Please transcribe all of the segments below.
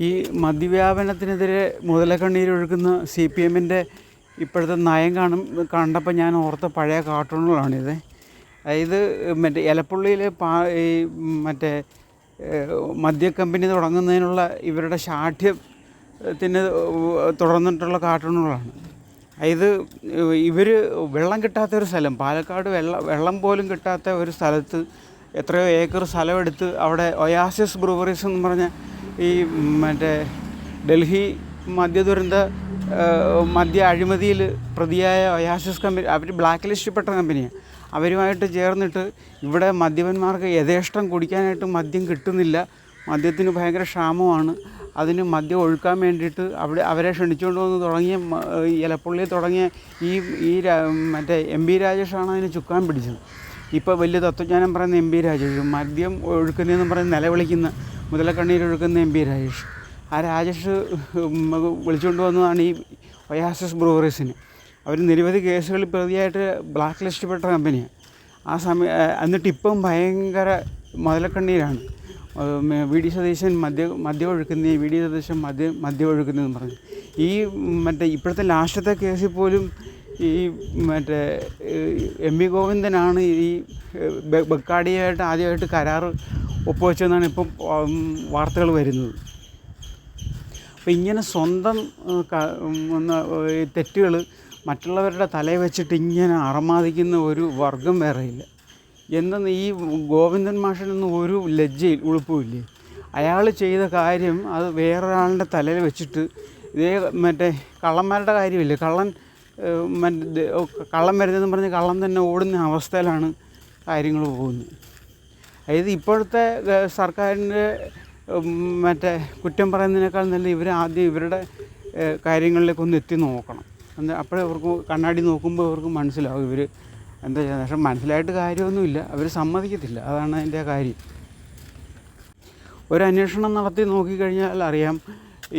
ഈ മദ്യവ്യാപനത്തിനെതിരെ മുതലക്കണ്ണീരൊഴുക്കുന്ന CPM-ൻ്റെ ഇപ്പോഴത്തെ നയം കണ്ടപ്പോൾ ഞാൻ ഓർത്ത പഴയ കാർട്ടൂണുകളാണിത്. അതായത് മറ്റേ എലപ്പുള്ളിയിൽ ഈ മറ്റേ മദ്യക്കമ്പനി തുടങ്ങുന്നതിനുള്ള ഇവരുടെ ശാഠ്യത്തിന് തുടർന്നിട്ടുള്ള കാർട്ടൂണുകളാണ്. അതായത് ഇവർ വെള്ളം കിട്ടാത്തൊരു സ്ഥലം, പാലക്കാട് വെള്ളം പോലും കിട്ടാത്ത ഒരു സ്ഥലത്ത് എത്രയോ ഏക്കർ സ്ഥലമെടുത്ത് അവിടെ ഒയാസിസ് ബ്രൂവറീസ് എന്ന് പറഞ്ഞ ഈ മറ്റേ ഡൽഹി മദ്യദുരന്ത മദ്യ അഴിമതിയിൽ പ്രതിയായ ഒയാസിസ് കമ്പനി, അവർ ബ്ലാക്ക് ലിസ്റ്റിൽപ്പെട്ട കമ്പനിയാണ്. അവരുമായിട്ട് ചേർന്നിട്ട് ഇവിടെ മദ്യപന്മാർക്ക് യഥേഷ്ടം കുടിക്കാനായിട്ട് മദ്യം കിട്ടുന്നില്ല, മദ്യത്തിന് ഭയങ്കര ക്ഷാമമാണ്. അതിന് മദ്യം ഒഴുക്കാൻ വേണ്ടിയിട്ട് അവരെ ക്ഷണിച്ചുകൊണ്ട് വന്ന് തുടങ്ങിയ എലപ്പുള്ളിയിൽ തുടങ്ങിയ ഈ മറ്റേ MP രാജേഷാണ് അതിന് ചുക്കാൻ പിടിച്ചത്. ഇപ്പോൾ വലിയ തത്വജ്ഞാനം പറയുന്ന MP രാജേഷ്, മദ്യം ഒഴുക്കുന്നതെന്ന് പറഞ്ഞ് നിലവിളിക്കുന്ന മുതലക്കണ്ണീരൊഴുക്കുന്ന MP രാജേഷ്. ആ രാജേഷ് വിളിച്ചുകൊണ്ട് വന്നതാണ് ഈ ഒയാസിസ് ബ്രൂവറീസിന്. അവർ നിരവധി കേസുകളിൽ പ്രതിയായിട്ട് ബ്ലാക്ക് ലിസ്റ്റിൽപ്പെട്ട കമ്പനിയാണ്. എന്നിട്ട് ഇപ്പം ഭയങ്കര മുതലക്കണ്ണീരാണ്. VD സതീശൻ മദ്യം ഒഴുക്കുന്ന, VD സതീശൻ മദ്യം ഒഴുക്കുന്നതെന്ന് പറഞ്ഞു. ഈ മറ്റേ ഇപ്പോഴത്തെ ലാസ്റ്റത്തെ കേസിൽ പോലും ഈ മറ്റേ MP ഗോവിന്ദനാണ് ഈ ബെക്കാഡിയായിട്ട് ആദ്യമായിട്ട് കരാർ ഒപ്പുവെച്ചതെന്നാണ് ഇപ്പം വാർത്തകൾ വരുന്നത്. അപ്പം ഇങ്ങനെ സ്വന്തം തെറ്റുകൾ മറ്റുള്ളവരുടെ തലയിൽ വെച്ചിട്ട് ഇങ്ങനെ അറമാദിക്കുന്ന ഒരു വർഗം വേറെയില്ല. എന്തെന്ന് ഈ ഗോവിന്ദൻ മാഷിനൊന്നും ഒരു ലജ്ജയിൽ ഉളുപ്പുമില്ലേ? അയാൾ ചെയ്ത കാര്യം അത് വേറൊരാളുടെ തലയിൽ വെച്ചിട്ട് ഇതേ മറ്റേ കള്ളന്മാരുടെ കാര്യമില്ലേ, കള്ളം വരുന്നതെന്ന് പറഞ്ഞ് കള്ളം തന്നെ ഓടുന്ന അവസ്ഥയിലാണ് കാര്യങ്ങൾ പോകുന്നത്. അതായത് ഇപ്പോഴത്തെ സർക്കാരിൻ്റെ മറ്റേ കുറ്റം പറയുന്നതിനേക്കാൾ നല്ല ഇവർ ആദ്യം ഇവരുടെ കാര്യങ്ങളിലേക്കൊന്ന് എത്തി നോക്കണം. അപ്പോഴേ അവർക്ക് കണ്ണാടി നോക്കുമ്പോൾ അവർക്ക് മനസ്സിലാവും ഇവർ എന്താ ചെയ്യുന്നത്. പക്ഷെ മനസ്സിലായിട്ട് കാര്യമൊന്നുമില്ല, അവർ സമ്മതിക്കത്തില്ല. അതാണ് അതിൻ്റെ കാര്യം. ഒരു അന്വേഷണം നടത്തി നോക്കിക്കഴിഞ്ഞാൽ അറിയാം,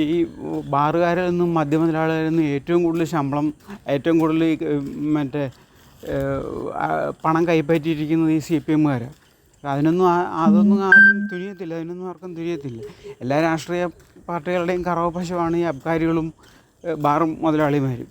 ഈ ബാറുകാരിൽ നിന്നും മദ്യമുതലാളികളിൽ നിന്നും ഏറ്റവും കൂടുതൽ ശമ്പളം, ഏറ്റവും കൂടുതൽ മറ്റേ പണം കൈപ്പറ്റിയിരിക്കുന്നത് ഈ CPM-കാരാണ്. അതൊന്നും ആരും തുനിയത്തില്ല, അതിനൊന്നും ആർക്കും തുനിയത്തില്ല. എല്ലാ രാഷ്ട്രീയ പാർട്ടികളുടെയും കറവപ്പശമാണ് ഈ അബ്കാരികളും ബാറും മുതലാളിമാരും.